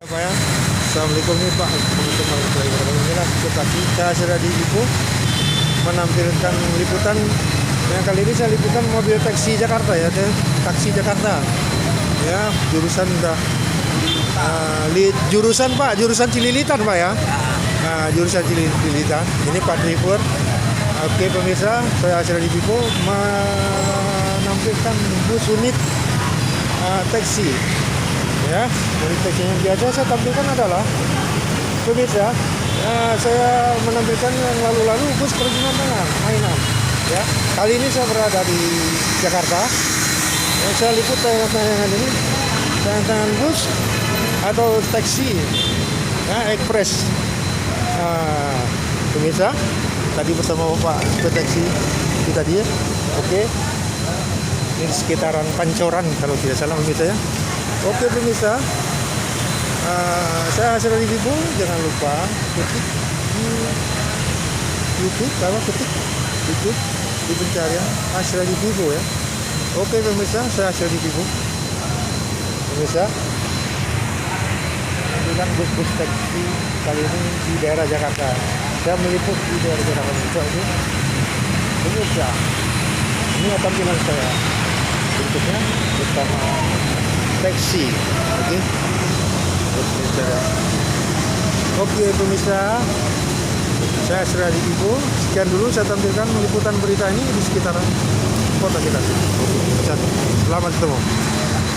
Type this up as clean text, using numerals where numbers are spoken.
Pak ya. Assalamualaikum nih Pak. Kita sudah di Ibu menampilkan liputan yang kali ini saya liputan mobil taksi Jakarta ya, taksi Jakarta. Ya, jurusan udah jurusan Pak, jurusan Cililitan Pak ya. Nah, jurusan Cililitan. Ini Pak driver. Oke pemirsa, saya sudah di Ibu menampilkan bus unit taksi. Ya, dari taksi yang biasa saya tampilkan adalah pemirsa, saya menampilkan yang lalu-lalu bus kerajinan tangan mainan. Ya, kali ini saya berada di Jakarta. Ya, saya liput tayangan ini, tayangan bus atau taksi, ya, ekspres. Pemirsa, tadi bersama Bapak taksi kita dia. Oke, ini sekitaran Pancoran kalau tidak salah pemirsa ya. Oke pemirsa, saya sudah di Ibu, jangan lupa ketik di YouTube, kalau ketik YouTube di pencarian Asra di Ibu ya. Oke pemirsa, saya Asra di Ibu. Pemirsa, bilang bus-bus taksi kali ini di daerah Jakarta. Saya meliput di daerah Jakarta ini. Pemirsa, ini tampilan saya bentuknya bersama taksi. Oke pemirsa, saya sudah di Ibu. Sekian dulu saya tampilkan meliputan berita ini di sekitaran kota kita. Oke, selamat ketemu.